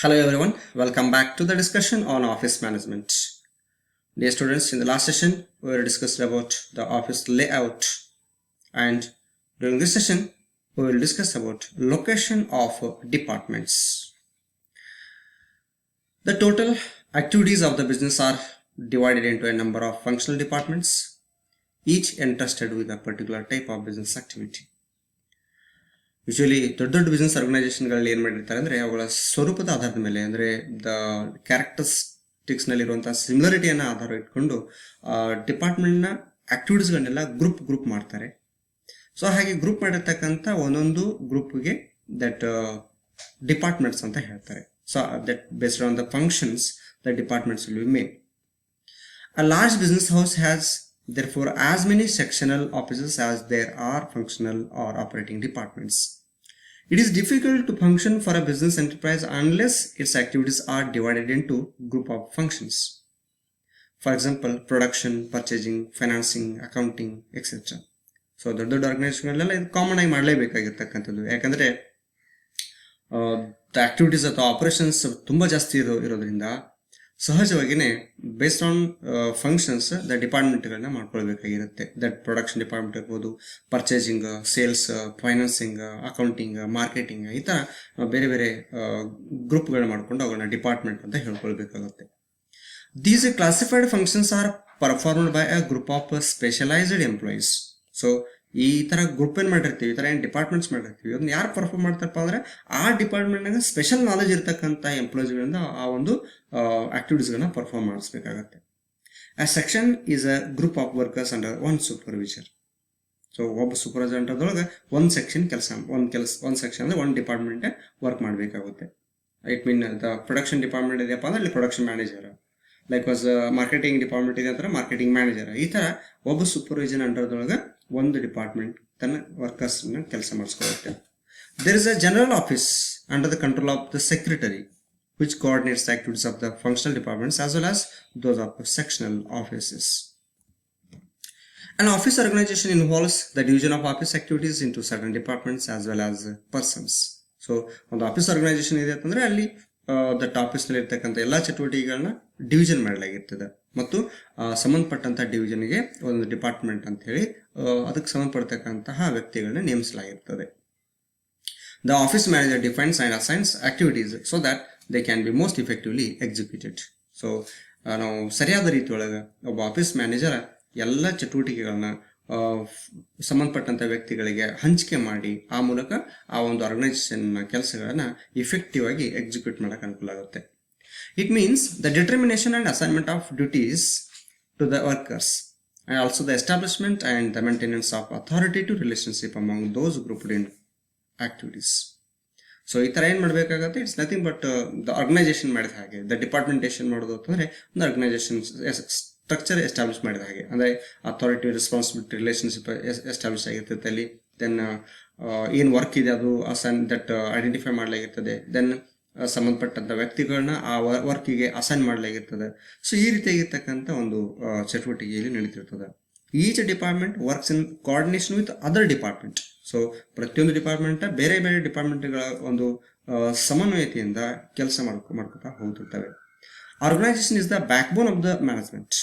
Hello everyone, welcome back to the discussion on office management. Dear students, in the last session we discussed about the office layout, and during this session we will discuss about location of departments. The total activities of the business are divided into a number of functional departments, each entrusted with a particular type of business activity. Usually ದೊಡ್ಡ business ಆರ್ಗನೈಸೇಷನ್ಗಳಲ್ಲಿ ಏನು ಮಾಡಿರ್ತಾರೆ ಅಂದರೆ ಅವುಗಳ ಸ್ವರೂಪದ ಆಧಾರದ ಮೇಲೆ ಅಂದರೆ the ಕ್ಯಾರೆಕ್ಟರಿಸ್ಟಿಕ್ಸ್ನಲ್ಲಿರುವಂಥ ಸಿಮಿಲರಿಟಿಯನ್ನು ಆಧಾರ ಇಟ್ಕೊಂಡು ಡಿಪಾರ್ಟ್ಮೆಂಟ್ನ ಆಕ್ಟಿವಿಟೀಸ್ಗಳನ್ನೆಲ್ಲ ಗ್ರೂಪ್ ಮಾಡ್ತಾರೆ. ಸೊ ಹಾಗೆ ಗ್ರೂಪ್ ಮಾಡಿರ್ತಕ್ಕಂಥ ಒಂದೊಂದು ಗ್ರೂಪ್ಗೆ ದಟ್ ಡಿಪಾರ್ಟ್ಮೆಂಟ್ಸ್ ಅಂತ ಹೇಳ್ತಾರೆ. So that based on the functions the departments will be made. A large business house has therefore as many sectional offices as there are functional or operating departments. It is difficult to function for a business enterprise unless its activities are divided into group of functions. For example, production, purchasing, financing, accounting, etc. So ದೊಡ್ಡ ಆರ್ಗನೈಸೇಷನ್ಗಳೆಲ್ಲ ಇದು common ಆಗಿ ಮಾಡಲೇಬೇಕಾಗಿರ್ತಕ್ಕಂಥದ್ದು. ಯಾಕಂದರೆ the activities ಅಥವಾ operations ತುಂಬ ಜಾಸ್ತಿ ಇರೋದ್ರಿಂದ ಸಹಜವಾಗಿಯೇ based on functions the ಡಿಪಾರ್ಟ್ಮೆಂಟ್ಗಳನ್ನ ಮಾಡ್ಕೊಳ್ಬೇಕಾಗಿರುತ್ತೆ. ದಟ್ ಪ್ರೊಡಕ್ಷನ್ ಡಿಪಾರ್ಟ್ಮೆಂಟ್ ಇರ್ಬೋದು, purchasing, sales, financing, accounting, marketing, ಈ ಥರ ಬೇರೆ ಬೇರೆ ಗ್ರೂಪ್ಗಳನ್ನ ಮಾಡ್ಕೊಂಡು ಅವುಗಳನ್ನ ಡಿಪಾರ್ಟ್ಮೆಂಟ್ ಅಂತ ಹೇಳ್ಕೊಳ್ಬೇಕಾಗುತ್ತೆ. These classified functions are performed by a group of specialised employees. So ಈ ಥರ ಗ್ರೂಪ್ ಏನು ಮಾಡಿರ್ತೀವಿ, ಈ ಥರ ಏನು ಡಿಪಾರ್ಟ್ಮೆಂಟ್ಸ್ ಮಾಡಿರ್ತೀವಿ, ಅದನ್ನ ಯಾರು ಪರ್ಫಾರ್ಮ್ ಮಾಡ್ತಾರಪ್ಪ ಅಂದರೆ ಆ ಡಿಪಾರ್ಟ್ಮೆಂಟ್ನಾಗ ಸ್ಪೆಷಲ್ ನಾಲೆಜ್ ಇರ್ತಕ್ಕಂಥ ಎಂಪ್ಲಾಯೀಸ್ಗಳಿಂದ ಆ ಒಂದು ಆಕ್ಟಿವಿಟೀಸ್ಗಳನ್ನ ಪರ್ಫಾರ್ಮ್ ಮಾಡಿಸ್ಬೇಕಾಗತ್ತೆ. ಆ section is a group of workers under one supervisor. So ಒಬ್ಬ ಸೂಪರ್ವೈಸರ್ ಅಂಟದ್ರೊಳಗೆ ಒಂದು ಸೆಕ್ಷನ್ ಒಂದು ಸೆಕ್ಷನ್ ಅಂದರೆ ಒಂದು ಡಿಪಾರ್ಟ್ಮೆಂಟ್ ವರ್ಕ್ ಮಾಡಬೇಕಾಗುತ್ತೆ. It mean the production department ಇದೆಯಪ್ಪ ಅಂದರೆ ಅಲ್ಲಿ production manager, like was marketing department ಇದೆ ಅಂತಾರೆ ಮಾರ್ಕೆಟಿಂಗ್ ಮ್ಯಾನೇಜರ್. ಈ ಥರ ಒಬ್ಬ ಸೂಪರ್ವೈಸರ್ ಅಂಡರ್ದೊಳಗೆ ಒಂದು ಡಿಪಾರ್ಟ್ಮೆಂಟ್ ತನ್ನ ವರ್ಕರ್ಸ್ನ ಕೆಲಸ ಮಾಡಿಸ್ಕೊಳ್ಳುತ್ತೆ. There is a general office under the control of the secretary which coordinates the activities of the functional departments as well as those of the sectional offices. An office organization involves the division of office activities into certain departments as well as persons. So ಒಂದು office organisation ಇದೆ ಅಂತಂದರೆ ಅಲ್ಲಿ that ಆಫೀಸ್ನಲ್ಲಿ ಇರ್ತಕ್ಕಂಥ ಎಲ್ಲ ಚಟುವಟಿಕೆಗಳನ್ನ division ಮಾಡಲಾಗಿರ್ತದೆ ಮತ್ತು ಸಂಬಂಧಪಟ್ಟಂಥ ಡಿವಿಷನ್ಗೆ ಒಂದು ಡಿಪಾರ್ಟ್ಮೆಂಟ್ ಅಂತ ಹೇಳಿ ಅದಕ್ಕೆ ಸಂಬಂಧಪಡ್ತಕ್ಕಂತಹ ವ್ಯಕ್ತಿಗಳನ್ನ ನೇಮಿಸಲಾಗಿರ್ತದೆ. The office manager defines and assigns activities so that they can be most effectively executed. So ನಾವು ಸರಿಯಾದ ರೀತಿಯೊಳಗೆ ಒಬ್ಬ ಆಫೀಸ್ ಮ್ಯಾನೇಜರ್ ಎಲ್ಲ ಚಟುವಟಿಕೆಗಳನ್ನ ಸಂಬಂಧಪಟ್ಟಂಥ ವ್ಯಕ್ತಿಗಳಿಗೆ ಹಂಚಿಕೆ ಮಾಡಿ ಆ ಮೂಲಕ ಆ ಒಂದು ಆರ್ಗನೈಸೇಷನ್ನ ಕೆಲಸಗಳನ್ನು ಇಫೆಕ್ಟಿವ್ ಆಗಿ ಎಕ್ಸಿಕ್ಯೂಟ್ ಮಾಡೋಕೆ ಅನುಕೂಲ ಆಗುತ್ತೆ. It means the determination and assignment of duties to the workers and also the establishment and the maintenance of authoritative relationship among those grouped in activities. So ಈ ಥರ ಏನು ಮಾಡಬೇಕಾಗತ್ತೆ, it's nothing but the organisation ಮಾಡಿದ ಹಾಗೆ, the ಡಿಪಾರ್ಟ್ಮೆಂಟೇಷನ್ ಮಾಡೋದು ಅಂತಂದರೆ ಒಂದು organization structure establish ಮಾಡಿದ ಹಾಗೆ, ಅಂದರೆ ಅಥಾರಿಟಿ ರೆಸ್ಪಾನ್ಸಿಬಿಲಿಟಿ ರಿಲೇಷನ್ಶಿಪ್ ಎಸ್ಟಾಬ್ಲಿಷ್ ಆಗಿರ್ತದೆ ಅಲ್ಲಿ. ದೆನ್ ಏನು ವರ್ಕ್ ಇದೆ ಅದು ದಟ್ ಐಡೆಂಟಿಫೈ ಮಾಡಲಾಗಿರ್ತದೆ. ದೆನ್ ಸಂಬಂಧಪಟ್ಟಂಥ ವ್ಯಕ್ತಿಗಳನ್ನ ಆ ವರ್ಕಿಗೆ ಅಸೈನ್ ಮಾಡಲಾಗಿರ್ತದೆ. ಸೊ ಈ ರೀತಿಯಾಗಿರ್ತಕ್ಕಂಥ ಒಂದು ಚಟುವಟಿಕೆಯಲ್ಲಿ ನಡೀತಿರ್ತದೆ. Each department works in coordination with other department. So ಪ್ರತಿಯೊಂದು ಡಿಪಾರ್ಟ್ಮೆಂಟ್ ಬೇರೆ ಬೇರೆ ಡಿಪಾರ್ಟ್ಮೆಂಟ್ಗಳ ಒಂದು ಸಮನ್ವಯತೆಯಿಂದ ಕೆಲಸ ಮಾಡ್ಕೊತಾ ಹೋಗ್ತಿರ್ತವೆ. Organisation is the backbone of the management.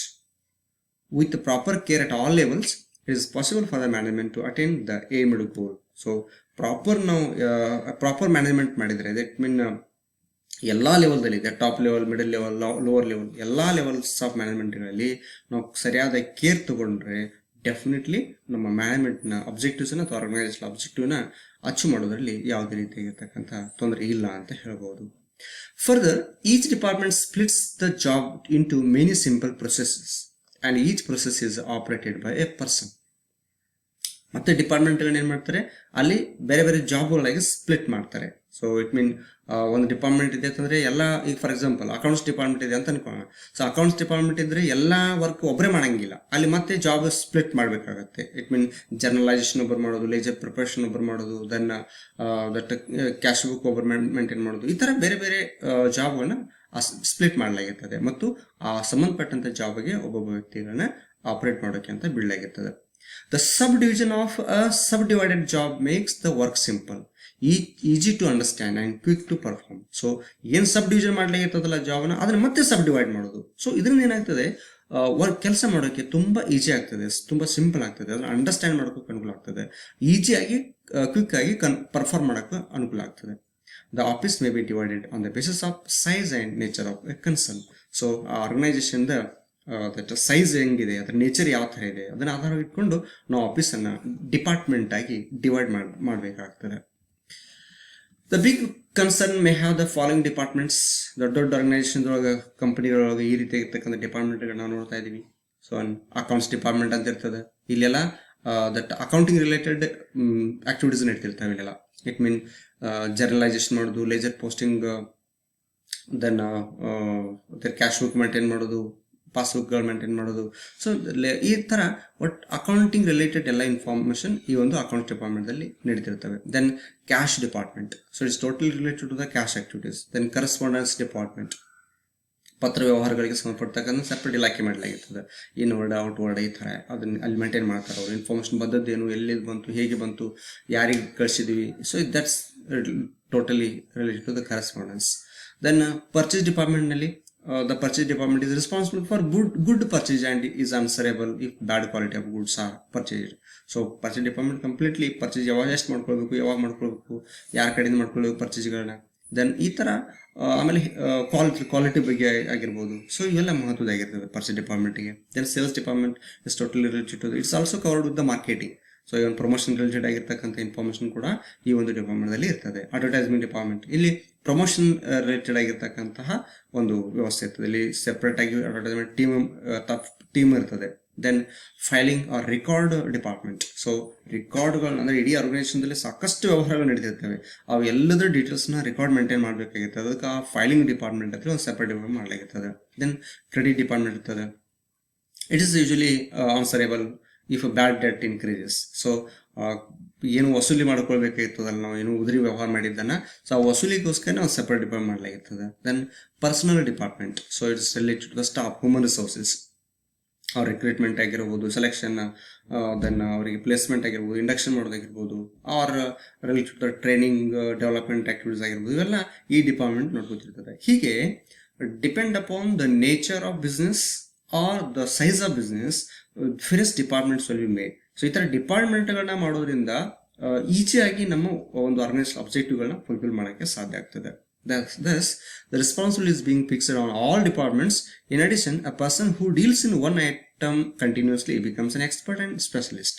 With proper care at all levels it is possible for the management to attain the aimed goal. So proper management ಮಾಡಿದರೆ ದಟ್ ಮೀನ್ ಎಲ್ಲ ಲೆವೆಲ್ದಲ್ಲಿ ಇದೆ, top level, middle level, lower level, ಎಲ್ಲ levels of ಮ್ಯಾನೇಜ್ಮೆಂಟ್ಗಳಲ್ಲಿ ನಾವು ಸರಿಯಾದ care ತಗೊಂಡ್ರೆ definitely ನಮ್ಮ ಮ್ಯಾನೇಜ್ಮೆಂಟ್ನ ಅಬ್ಜೆಕ್ಟಿವ್ಸನ್ನ ಅಥವಾ ಆರ್ಗನೈಸೇಷನ್ ಅಬ್ಜೆಕ್ಟಿವ್ನ ಅಚೀವ್ ಮಾಡೋದ್ರಲ್ಲಿ ಯಾವುದೇ ರೀತಿಯಾಗಿರ್ತಕ್ಕಂಥ ತೊಂದರೆ ಇಲ್ಲ ಅಂತ ಹೇಳ್ಬೋದು. Further, each department splits the job into many simple processes and each process is operated by a person. ಮತ್ತೆ ಡಿಪಾರ್ಟ್ಮೆಂಟ್ಗಳನ್ನ ಏನು ಮಾಡ್ತಾರೆ, ಅಲ್ಲಿ ಬೇರೆ ಬೇರೆ ಜಾಬ್ಗಳಾಗಿ ಸ್ಪ್ಲಿಟ್ ಮಾಡ್ತಾರೆ. ಸೊ ಇಟ್ ಮೀನ್ ಒಂದು ಡಿಪಾರ್ಟ್ಮೆಂಟ್ ಇದೆ ಅಂತಂದರೆ ಎಲ್ಲ, ಈಗ ಫಾರ್ ಎಕ್ಸಾಂಪಲ್ ಅಕೌಂಟ್ಸ್ ಡಿಪಾರ್ಟ್ಮೆಂಟ್ ಇದೆ ಅಂತ ಅನ್ಕೊಳ್ಳೋಣ. ಸೊ ಅಕೌಂಟ್ಸ್ ಡಿಪಾರ್ಟ್ಮೆಂಟ್ ಇದ್ದರೆ ಎಲ್ಲ ವರ್ಕ್ ಒಬ್ಬರೇ ಮಾಡೋಂಗಿಲ್ಲ, ಅಲ್ಲಿ ಮತ್ತೆ ಜಾಬ್ ಸ್ಪ್ಲಿಟ್ ಮಾಡಬೇಕಾಗತ್ತೆ. ಇಟ್ ಮೀನ್ ಜರ್ನಲೈಸೇಷನ್ ಒಬ್ಬರು ಮಾಡೋದು, ಲೇಜರ್ ಪ್ರಿಪರೇಷನ್ ಒಬ್ಬರು ಮಾಡೋದು, ದೆನ್ ದಟ್ ಕ್ಯಾಶ್ ಬುಕ್ ಒಬ್ಬರು ಮೇಂಟೈನ್ ಮಾಡೋದು, ಈ ಥರ ಬೇರೆ ಬೇರೆ ಜಾಬ್ಗಳನ್ನ ಸ್ಪ್ಲಿಟ್ ಮಾಡಲಾಗಿರ್ತದೆ ಮತ್ತು ಆ ಸಂಬಂಧಪಟ್ಟಂಥ ಜಾಬ್ಗೆ ಒಬ್ಬೊಬ್ಬ ವ್ಯಕ್ತಿಗಳನ್ನ ಆಪರೇಟ್ ಮಾಡೋಕ್ಕೆ ಅಂತ ಬಿಡಲಾಗಿರ್ತದೆ. The subdivision of a subdivided job makes the work simple. Easy to understand and quick to perform. So ಏನು ಸಬ್ ಡಿವಿಷನ್ ಮಾಡ್ಲಿಕ್ಕಿರ್ತದಲ್ಲ ಜಾಬ್ನ ಅದನ್ನು ಮತ್ತೆ ಸಬ್ ಡಿವೈಡ್ ಮಾಡೋದು. ಸೊ ಇದರಿಂದ ಏನಾಗ್ತದೆ, ವರ್ಕ್ ಕೆಲಸ ಮಾಡೋಕ್ಕೆ ತುಂಬ ಈಸಿ ಆಗ್ತದೆ, ತುಂಬ ಸಿಂಪಲ್ ಆಗ್ತದೆ, ಅದನ್ನು ಅಂಡರ್ಸ್ಟ್ಯಾಂಡ್ ಮಾಡೋಕ್ಕೆ ಅನುಕೂಲ ಆಗ್ತದೆ, ಈಸಿಯಾಗಿ ಕ್ವಿಕ್ ಆಗಿ ಪರ್ಫಾರ್ಮ್ ಮಾಡೋಕ್ಕೆ ಅನುಕೂಲ ಆಗ್ತದೆ. The office may be divided on the basis of size and nature of A concern. So ಆ ಆರ್ಗನೈಸೇಷನ್ದ ದಟ್ ಸೈಜ್ ಹೆಂಗಿದೆ, ಅದರ ನೇಚರ್ ಯಾವ ಥರ ಇದೆ, ಅದನ್ನು ಆಧಾರ ಇಟ್ಕೊಂಡು ನಾವು ಆಫೀಸನ್ನು ಡಿಪಾರ್ಟ್ಮೆಂಟ್ ಆಗಿ ಡಿವೈಡ್ ಮಾಡಬೇಕಾಗ್ತದೆ. The big concern may have the following departments. ದೊಡ್ಡ ದೊಡ್ಡ ಆರ್ಗನೈಸೇಷನ್ದೊಳಗೆ, ಕಂಪನಿಗಳೊಳಗೆ ಈ ರೀತಿ ಇರ್ತಕ್ಕಂಥ ಡಿಪಾರ್ಟ್ಮೆಂಟ್ಗಳನ್ನ ನಾವು ನೋಡ್ತಾ ಇದ್ದೀವಿ. ಸೊ ಅಕೌಂಟ್ಸ್ ಡಿಪಾರ್ಟ್ಮೆಂಟ್ ಅಂತ ಇರ್ತದೆ. ಇಲ್ಲೆಲ್ಲ ದಟ್ ಅಕೌಂಟಿಂಗ್ ರಿಲೇಟೆಡ್ ಆಕ್ಟಿವಿಟೀಸ್ ನಡೀತಿರ್ತಾವೆ. ಇಲ್ಲೆಲ್ಲ ಇಟ್ ಮೀನ್ ಜರ್ನಲೈಸೇಷನ್ ಮಾಡೋದು, ledger posting, then cash book maintain ಮಾಡೋದು, ಪಾಸ್ಬುಕ್ಗಳು ಮೇಂಟೈನ್ ಮಾಡೋದು. ಸೊ ಈ ಥರ ಒಟ್ಟು ಅಕೌಂಟಿಂಗ್ ರಿಲೇಟೆಡ್ ಎಲ್ಲ ಇನ್ಫಾರ್ಮೇಷನ್ ಈ ಒಂದು ಅಕೌಂಟ್ಸ್ ಡಿಪಾರ್ಟ್ಮೆಂಟಲ್ಲಿ ನಡೀತಿರ್ತವೆ. Then cash department, so it's totally related to the cash activities. Then correspondence department, ಪತ್ರ ವ್ಯವಹಾರಗಳಿಗೆ ಸಂಬಂಧಪಟ್ಟತಕ್ಕಂಥ ಸಪ್ರೇಟ್ ಇಲಾಖೆ ಮಾಡಲಾಗಿರ್ತದೆ. ಇನ್ವರ್ಡ್ ಔಟ್ವರ್ಡ್ ಈ ಥರ ಅದನ್ನು ಅಲ್ಲಿ ಮೇಂಟೈನ್ ಮಾಡ್ತಾರೆ ಅವರು. ಇನ್ಫಾರ್ಮೇಷನ್ ಬಂದದ್ದೇನು, ಎಲ್ಲಿದು ಬಂತು, ಹೇಗೆ ಬಂತು, ಯಾರಿಗೆ ಕಳಿಸಿದ್ವಿ. So that's totally related to the correspondence. Then purchase ಡಿಪಾರ್ಟ್ಮೆಂಟ್ನಲ್ಲಿ the purchase department is responsible for good purchase and is answerable if bad quality of goods are purchased. So purchase department completely purchase ಯಾವಾಗ ಎಷ್ಟು ಮಾಡ್ಕೊಳ್ಬೇಕು, ಯಾವಾಗ ಮಾಡ್ಕೊಳ್ಬೇಕು, ಯಾರ ಕಡೆಯಿಂದ ಮಾಡ್ಕೊಳ್ಬೇಕು ಪರ್ಚೇಸ್ಗಳನ್ನ. Then ಈ ಥರ ಆಮೇಲೆ ಕ್ವಾಲಿಟಿ ಬಗ್ಗೆ ಆಗಿರ್ಬೋದು. ಸೊ ಇವೆಲ್ಲ ಮಹತ್ವದಾಗಿರ್ತದೆ ಪರ್ಚೇಸ್ ಡಿಪಾರ್ಟ್ಮೆಂಟ್ಗೆ. Then sales department is totally related to it's also covered with the marketing. So even promotion related ಆಗಿರ್ತಕ್ಕಂಥ ಇನ್ಫಾರ್ಮೇಷನ್ ಕೂಡ ಈ ಒಂದು ಡಿಪಾರ್ಟ್ಮೆಂಟ್ದಲ್ಲಿ ಇರ್ತದೆ. ಅಡ್ವರ್ಟೈಸ್ಮೆಂಟ್ ಡಿಪಾರ್ಟ್ಮೆಂಟ್, ಇಲ್ಲಿ ಪ್ರಮೋಷನ್ ರಿಲೇಟೆಡ್ ಆಗಿರ್ತಕ್ಕಂತಹ ಒಂದು ವ್ಯವಸ್ಥೆ ಇರ್ತದೆ. ಇಲ್ಲಿ ಸೆಪ್ರೇಟ್ ಆಗಿ ಅಡ್ವರ್ಟೈಸ್ಮೆಂಟ್ ಟೀಮ್ ಇರ್ತದೆ. Then filing or record department. So ರೆಕಾರ್ಡ್ಗಳನ್ನ ಅಂದರೆ ಇಡೀ ಆರ್ಗನೈಸೇಷನ್ದಲ್ಲಿ ಸಾಕಷ್ಟು ವ್ಯವಹಾರಗಳು ನಡೀತಿರ್ತವೆ, ಅವು ಎಲ್ಲದರ ಡೀಟೇಲ್ಸ್ನ ರೆಕಾರ್ಡ್ ಮೇಂಟೈನ್ ಮಾಡಬೇಕಾಗಿರ್ತದೆ. ಅದಕ್ಕೆ ಆ ಫೈಲಿಂಗ್ ಡಿಪಾರ್ಟ್ಮೆಂಟ್ ಅಂತ ಒಂದು ಸೆಪ್ರೇಟ್ ಡಿಪಾರ್ಟ್ಮೆಂಟ್ ಮಾಡಲಾಗಿರ್ತದೆ. ದೆನ್ ಕ್ರೆಡಿಟ್ ಡಿಪಾರ್ಟ್ಮೆಂಟ್ ಇರ್ತದೆ. It is usually answerable if bad debt increases. So ಏನು ವಸೂಲಿ ಮಾಡ್ಕೊಳ್ಬೇಕಾಗಿರ್ತದಲ್ಲ, ನಾವು ಏನು ಉದುರಿ ವ್ಯವಹಾರ ಮಾಡಿದ್ದನ್ನು, ಸೊ ಆ ವಸೂಲಿಗೋಸ್ಕರ ಒಂದು ಸೆಪರೇಟ್ ಡಿಪಾರ್ಟ್ಮೆಂಟ್ ಮಾಡಲಾಗಿರ್ತದೆ. Then personnel department, so it's related to the staff, human resources, ಅವ್ರ ರಿಕ್ರೂಟ್ಮೆಂಟ್ ಆಗಿರ್ಬೋದು, ಸೆಲೆಕ್ಷನ್, ದೆನ್ ಅವರಿಗೆ ಪ್ಲೇಸ್ಮೆಂಟ್ ಆಗಿರ್ಬೋದು, ಇಂಡಕ್ಷನ್ ಮಾಡೋದಾಗಿರ್ಬೋದು, or related to the training development activities ಆಗಿರ್ಬೋದು, ಇವೆಲ್ಲ ಈ ಡಿಪಾರ್ಟ್ಮೆಂಟ್ ನೋಡ್ಕೊತಿರ್ತದೆ. ಹೀಗೆ depend upon the nature of business or the size of business first departments will be made. So ಈ ಥರ ಡಿಪಾರ್ಟ್ಮೆಂಟ್ಗಳನ್ನ ಮಾಡೋದ್ರಿಂದ ಈಸಿಯಾಗಿ ನಮ್ಮ ಒಂದು ಆರ್ಗನೈಸೇಷನ್ ಅಬ್ಜೆಕ್ಟಿವ್ಗಳನ್ನ ಫುಲ್ಫಿಲ್ ಮಾಡೋಕ್ಕೆ ಸಾಧ್ಯ ಆಗ್ತದೆ. Thus, the responsibility is being fixed on all departments. In addition, a person who deals in one item continuously becomes an expert and specialist.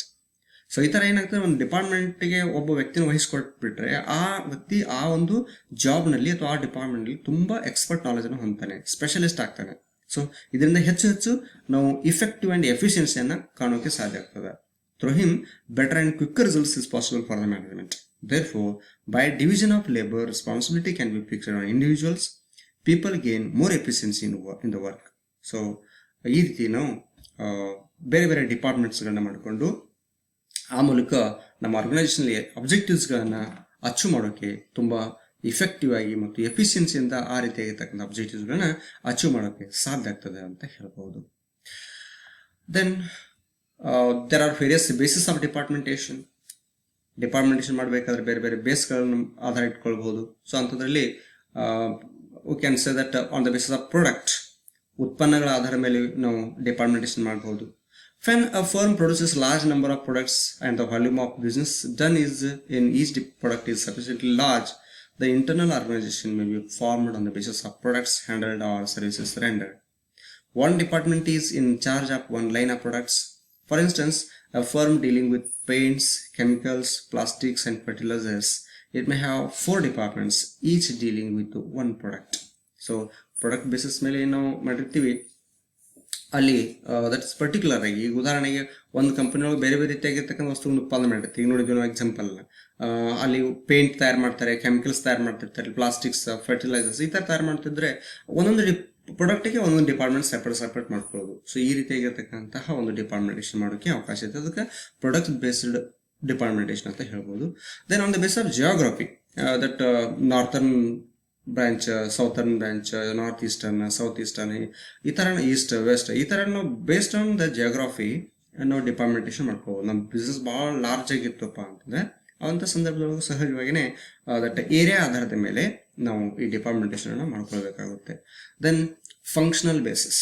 So ಈ ಥರ ಏನಾಗ್ತದೆ, ಒಂದು ಡಿಪಾರ್ಟ್ಮೆಂಟ್ಗೆ ಒಬ್ಬ ವ್ಯಕ್ತಿನ ವಹಿಸ್ಕೊಟ್ಬಿಟ್ರೆ ಆ ವ್ಯಕ್ತಿ ಆ ಒಂದು ಜಾಬ್ನಲ್ಲಿ ಅಥವಾ ಆ ಡಿಪಾರ್ಟ್ಮೆಂಟ್ನಲ್ಲಿ ತುಂಬ ಎಕ್ಸ್ಪರ್ಟ್ ನಾಲೆಜನ್ನು ಹೊಂದ್ತಾನೆ, ಸ್ಪೆಷಲಿಸ್ಟ್ ಆಗ್ತಾನೆ. ಸೊ ಇದರಿಂದ ಹೆಚ್ಚು ನಾವು ಇಫೆಕ್ಟಿವ್ ಆ್ಯಂಡ್ ಎಫಿಷಿಯನ್ಸಿಯನ್ನು ಕಾಣೋಕ್ಕೆ ಸಾಧ್ಯ ಆಗ್ತದೆ. Through him better and quicker results is possible for the management. Therefore, by division of labor, responsibility can be fixed on individuals. People gain more efficiency in the work. So, ಈ ರೀತಿ ನಾವು ಬೇರೆ ಬೇರೆ ಡಿಪಾರ್ಟ್ಮೆಂಟ್ಸ್ಗಳನ್ನ ಮಾಡಿಕೊಂಡು ಆ ಮೂಲಕ ನಮ್ಮ ಆರ್ಗನೈಸೇಷನಲ್ಲಿ ಅಬ್ಜೆಕ್ಟಿವ್ಸ್ಗಳನ್ನು ಅಚೀವ್ ಮಾಡೋಕ್ಕೆ ತುಂಬ ಇಫೆಕ್ಟಿವ್ ಆಗಿ ಮತ್ತು ಎಫಿಷಿಯನ್ಸಿಯಿಂದ ಆ ರೀತಿಯಾಗಿರ್ತಕ್ಕಂಥ ಅಬ್ಜೆಕ್ಟಿವ್ಸ್ಗಳನ್ನ ಅಚೀವ್ ಮಾಡೋಕ್ಕೆ ಸಾಧ್ಯ ಆಗ್ತದೆ ಅಂತ ಹೇಳ್ಬೋದು. Then there are various basis of departmentation ಮಾಡಬೇಕಾದ್ರೆ ಬೇರೆ ಬೇರೆ ಬೇಸ್ಗಳನ್ನು ಆಧಾರ ಇಟ್ಕೊಳ್ಬಹುದು. ಸೊ ಅಂಥದ್ರಲ್ಲಿ we can say that on the basis of product, ಉತ್ಪನ್ನಗಳ ಆಧಾರ ಮೇಲೆ ನಾವು ಡಿಪಾರ್ಟ್ಮೆಂಟೇಷನ್ ಮಾಡಬಹುದು. When a firm produces large number of products and the volume of business done is in each product is sufficiently large, the internal organization may be formed on the basis of products handled or services rendered. One department is in charge of one line of products. For instance, a firm dealing with paints, chemicals, plastics and fertilizers, it may have 4 departments, each dealing with one product. So product basis ಮೇಲೆ ನಾವು ಮಾಡಿರ್ತೀವಿ, ಅಲ್ಲಿ that's particular ಆಗಿ. ಈಗ ಉದಾಹರಣೆಗೆ ಒಂದು ಕಂಪನಿಯೊಳಗೆ ಬೇರೆ ಬೇರೆ ರೀತಿಯಾಗಿರ್ತಕ್ಕಂಥ ವಸ್ತುವನ್ನು ಉತ್ಪಾದನೆ ಮಾಡಿರ್ತೀವಿ. ಈಗ ನೋಡಿದ್ವಿ ನಾವು ಎಕ್ಸಾಂಪಲ್, ಅಲ್ಲಿ ಪೇಂಟ್ ತಯಾರು ಮಾಡ್ತಾರೆ, ಕೆಮಿಕಲ್ಸ್ ತಯಾರು ಮಾಡ್ತಿರ್ತಾರೆ, ಪ್ಲಾಸ್ಟಿಕ್ಸ್, ಫರ್ಟಿಲೈಸರ್ಸ್ ಈ ಥರ ತಯಾರು ಮಾಡ್ತಿದ್ರೆ ಒಂದೊಂದು ಪ್ರಾಡಕ್ಟಿಗೆ ಒಂದೊಂದು ಡಿಪಾರ್ಟ್ಮೆಂಟ್ ಸೆಪರೇಟ್ ಮಾಡ್ಕೊಳ್ಳೋದು. ಸೊ ಈ ರೀತಿಯಾಗಿರ್ತಕ್ಕಂತಹ ಒಂದು ಡಿಪಾರ್ಟ್ಮೆಂಟೇಷನ್ ಮಾಡೋಕ್ಕೆ ಅವಕಾಶ ಇದೆ. ಅದಕ್ಕೆ ಪ್ರಾಡಕ್ಟ್ ಬೇಸ್ಡ್ ಡಿಪಾರ್ಟ್ಮೆಂಟೇಷನ್ ಅಂತ ಹೇಳ್ಬೋದು. Then on the base of geography, that northern branch, southern branch, north eastern, south eastern, ಈ ಥರ ಈಸ್ಟ್ ವೆಸ್ಟ್, ಈ ಥರ ನಾವು ಬೇಸ್ಡ್ ಆನ್ ದ ಜಿಯೋಗ್ರಫಿ ನಾವು ಡಿಪಾರ್ಟ್ಮೆಂಟೇಷನ್ ಮಾಡ್ಕೋಬೋದು. ನಮ್ಮ ಬಿಸ್ನೆಸ್ ಭಾಳ ಲಾರ್ಜ್ ಆಗಿತ್ತಪ್ಪ ಅಂತಂದರೆ ಅಂಥ ಸಂದರ್ಭದೊಳಗೆ ಸಹಜವಾಗಿಯೇ ದಟ್ ಏರಿಯಾ ಆಧಾರದ ಮೇಲೆ ನಾವು ಈ ಡಿಪಾರ್ಟ್ಮೆಂಟೇಷನ್ ಮಾಡ್ಕೊಳ್ಬೇಕಾಗುತ್ತೆ. ದೆನ್ ಫಂಕ್ಷನಲ್ ಬೇಸಿಸ್,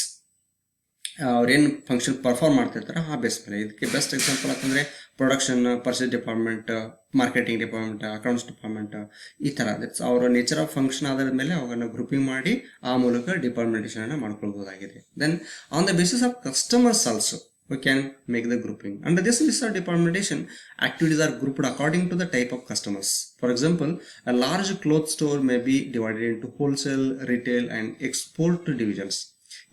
ಅವ್ರೇನು ಫಂಕ್ಷನ್ ಪರ್ಫಾರ್ಮ್ ಮಾಡ್ತಿರ್ತಾರೆ ಆ ಬೇಸ್ ಮೇಲೆ. ಇದಕ್ಕೆ ಬೆಸ್ಟ್ ಎಕ್ಸಾಂಪಲ್ ಅಂತಂದರೆ production, purchase department, marketing department, accounts department, ಈ ಥರ ದಟ್ಸ್ ಅವರ ನೇಚರ್ ಆಫ್ ಫಂಕ್ಷನ್ ಆಧಾರದ ಮೇಲೆ ಅವುಗಳನ್ನ ಗ್ರೂಪಿಂಗ್ ಮಾಡಿ ಆ ಮೂಲಕ ಡಿಪಾರ್ಟ್ಮೆಂಟೇಷನ್ ಮಾಡ್ಕೊಳ್ಬೋದಾಗಿದೆ. Then on the basis of customers also we can make the grouping. Under this list of departmentation, activities are grouped according to the type of customers. For example, a large clothes store may be divided into wholesale, retail and export divisions.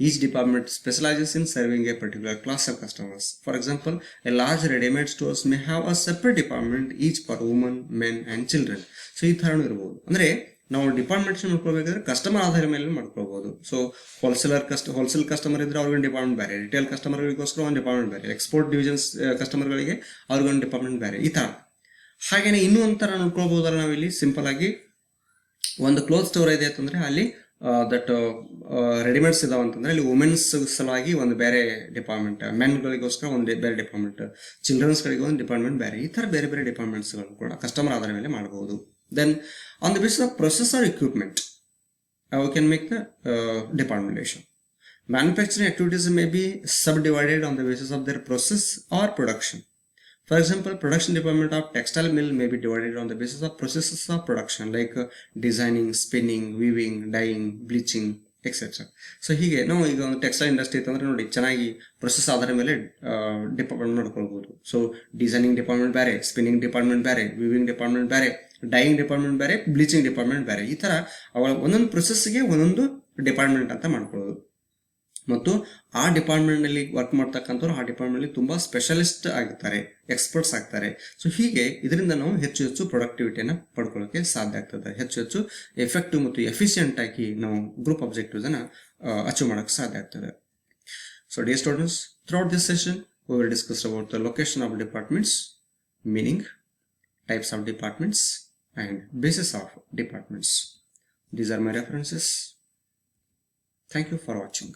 Each department specializes in serving a particular class of customers. For example, a large ready-made stores may have a separate department each for women, men and children. So ಈ ಥರನೂ ಇರ್ಬೋದು. ಅಂದರೆ ನಾವು ಡಿಪಾರ್ಟ್ಮೆಂಟೇಷನ್ ಮಾಡ್ಕೊಳ್ಬೇಕಾದ್ರೆ customer ಆಧಾರ ಮೇಲೆ ಮಾಡ್ಕೊಳ್ಬೋದು. So wholesale customer ಇದ್ರೆ ಅವ್ರಿಗೊಂದು department ಬೇರೆ, ರಿಟೇಲ್ ಕಸ್ಟಮರ್ಗಳಿಗೋಸ್ಕರ ಒಂದು ಡಿಪಾರ್ಟ್ಮೆಂಟ್ ಬೇರೆ, ಎಕ್ಸ್ಪೋರ್ಟ್ ಡಿವಿಷನ್ಸ್ ಕಸ್ಟಮರ್ಗಳಿಗೆ ಅವ್ರಿಗೊಂದು ಡಿಪಾರ್ಟ್ಮೆಂಟ್ ಬೇರೆ, ಈ ಥರ. ಹಾಗೆಯೇ ಇನ್ನೂ ಒಂಥರ ನೋಡ್ಕೊಳ್ಬೋದಲ್ಲ ನಾವಿಲ್ಲಿ ಸಿಂಪಲ್ ಆಗಿ, ಒಂದು ಕ್ಲೋತ್ ಸ್ಟೋರ್ ಇದೆ ಅಂತಂದರೆ ಅಲ್ಲಿ ದಟ್ ರೆಡಿಮೇಡ್ಸ್ ಇದಾವೆ ಅಂತಂದರೆ ಅಲ್ಲಿ ವುಮೆನ್ಸ್ ಸಲುವಾಗಿ ಒಂದು ಬೇರೆ ಡಿಪಾರ್ಟ್ಮೆಂಟ್, ಮೆನ್ಗಳಿಗೋಸ್ಕರ ಒಂದು ಬೇರೆ ಡಿಪಾರ್ಟ್ಮೆಂಟ್, ಚಿಲ್ಡ್ರನ್ಸ್ಗಳಿಗೆ ಒಂದು ಡಿಪಾರ್ಟ್ಮೆಂಟ್ ಬೇರೆ, ಈ ಥರ ಬೇರೆ ಬೇರೆ ಡಿಪಾರ್ಟ್ಮೆಂಟ್ಸ್ಗಳನ್ನು ಕೂಡ ಕಸ್ಟಮರ್ ಆಧಾರ ಮೇಲೆ ಮಾಡ್ಬೋದು. Then on the basis of process or equipment, we can make the departmentation. Manufacturing activities may be subdivided on the basis of their process or production. For example, production department of textile mill may be divided on the basis of processes of production like designing, spinning, weaving, dyeing, bleaching, etcetera. So ಹೀಗೆ ನಾವು ಈಗ ಒಂದು textile industry ಇತ್ತಂದ್ರೆ ನೋಡಿ ಚೆನ್ನಾಗಿ process ಆಧಾರ ಮೇಲೆ department ಮಾಡ್ಕೊಳ್ಬೋದು. So designing department ಬೇರೆ, ಸ್ಪಿನ್ನಿಂಗ್ ಡಿಪಾರ್ಟ್ಮೆಂಟ್ ಬೇರೆ, ವಿವಿಂಗ್ ಡಿಪಾರ್ಟ್ಮೆಂಟ್ ಬೇರೆ, ಡೈಯಿಂಗ್ ಡಿಪಾರ್ಟ್ಮೆಂಟ್ ಬೇರೆ, ಬ್ಲೀಚಿಂಗ್ ಡಿಪಾರ್ಟ್ಮೆಂಟ್ ಬೇರೆ, ಈ ಥರ ಅವಳ ಒಂದೊಂದು ಪ್ರೊಸೆಸ್ಗೆ ಒಂದೊಂದು ಡಿಪಾರ್ಟ್ಮೆಂಟ್ ಅಂತ ಮಾಡ್ಕೊಳ್ಳೋದು. ಮತ್ತು ಆ ಡಿಪಾರ್ಟ್ಮೆಂಟ್ನಲ್ಲಿ ವರ್ಕ್ ಮಾಡ್ತಕ್ಕಂಥವ್ರು ಆ ಡಿಪಾರ್ಟ್ಮೆಂಟ್ಲಿ ತುಂಬ ಸ್ಪೆಷಲಿಸ್ಟ್ ಆಗಿರ್ತಾರೆ, ಎಕ್ಸ್ಪರ್ಟ್ಸ್ ಆಗ್ತಾರೆ. ಸೊ ಹೀಗೆ ಇದರಿಂದ ನಾವು ಹೆಚ್ಚು ಹೆಚ್ಚು ಪ್ರೊಡಕ್ಟಿವಿಟಿಯನ್ನು ಪಡ್ಕೊಳ್ಳೋಕ್ಕೆ ಸಾಧ್ಯ ಆಗ್ತದೆ, ಹೆಚ್ಚು ಹೆಚ್ಚು ಎಫೆಕ್ಟಿವ್ ಮತ್ತು ಎಫಿಷಿಯೆಂಟ್ ಆಗಿ ನಾವು ಗ್ರೂಪ್ ಆಬ್ಜೆಕ್ಟಿವ್ಸನ್ನು ಅಚೀವ್ ಮಾಡೋಕ್ಕೆ ಸಾಧ್ಯ ಆಗ್ತದೆ. So dear students, throughout this session we will discuss about the location of departments, meaning, types of departments and basis of departments. These are my references. Thank you for watching.